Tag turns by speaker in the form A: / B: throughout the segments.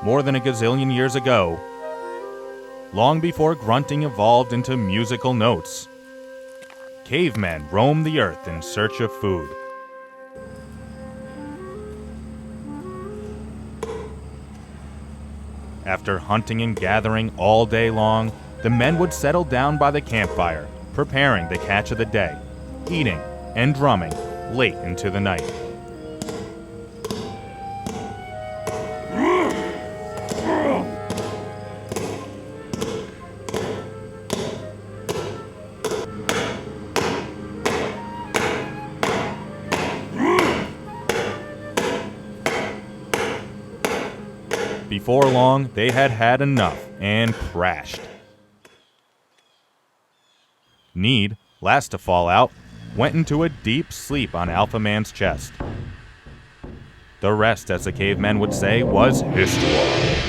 A: more than a gazillion years ago, long before grunting evolved into musical notes, cavemen roamed the earth in search of food. After hunting and gathering all day long, the men would settle down by the campfire, preparing the catch of the day, eating and drumming late into the night. Before long, they had had enough and crashed. Need, last to fall out, went into a deep sleep on Alpha Man's chest. The rest, as the cavemen would say, was history.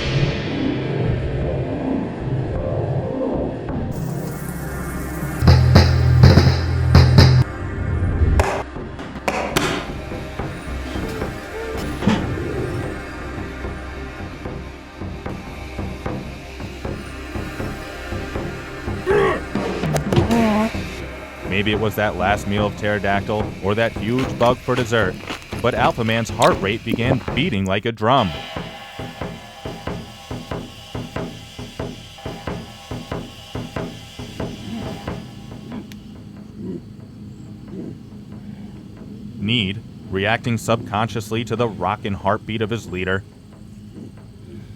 A: Maybe it was that last meal of pterodactyl or that huge bug for dessert, but Alpha Man's heart rate began beating like a drum. Need, reacting subconsciously to the rockin' heartbeat of his leader,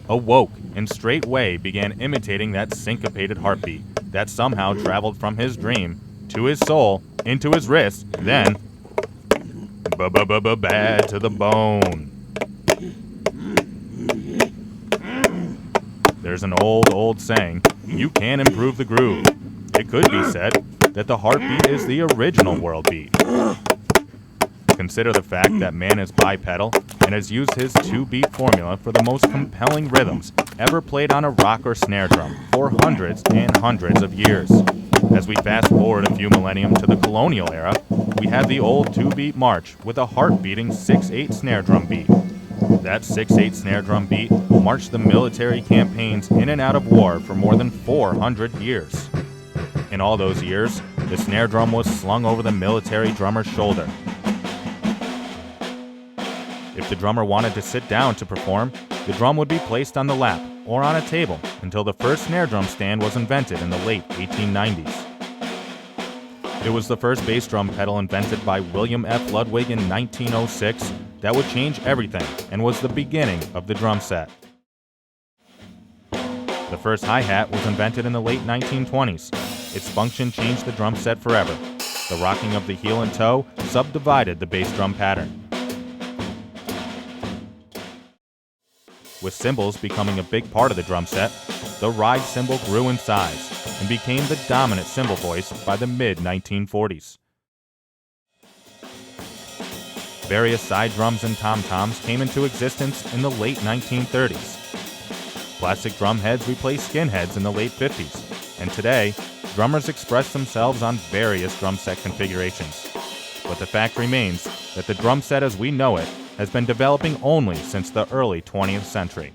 A: awoke and straightway began imitating that syncopated heartbeat that somehow traveled from his dream to his soul, into his wrist, then bad to the bone. There's an old saying, you can improve the groove. It could be said that the heartbeat is the original world beat. Consider the fact that man is bipedal and has used his 2-beat formula for the most compelling rhythms ever played on a rock or snare drum for hundreds and hundreds of years. As we fast forward a few millennium to the colonial era, we have the old 2-beat march with a heart-beating 6/8 snare drum beat. That 6/8 snare drum beat marched the military campaigns in and out of war for more than 400 years. In all those years, the snare drum was slung over the military drummer's shoulder. If the drummer wanted to sit down to perform, the drum would be placed on the lap or on a table until the first snare drum stand was invented in the late 1890s. It was the first bass drum pedal invented by William F. Ludwig in 1906 that would change everything and was the beginning of the drum set. The first hi-hat was invented in the late 1920s. Its function changed the drum set forever. The rocking of the heel and toe subdivided the bass drum pattern. With cymbals becoming a big part of the drum set, the ride cymbal grew in size and became the dominant cymbal voice by the mid-1940s. Various side drums and tom-toms came into existence in the late 1930s. Plastic drum heads replaced skin heads in the late 50s, and today, drummers express themselves on various drum set configurations. But the fact remains that the drum set as we know it has been developing only since the early 20th century.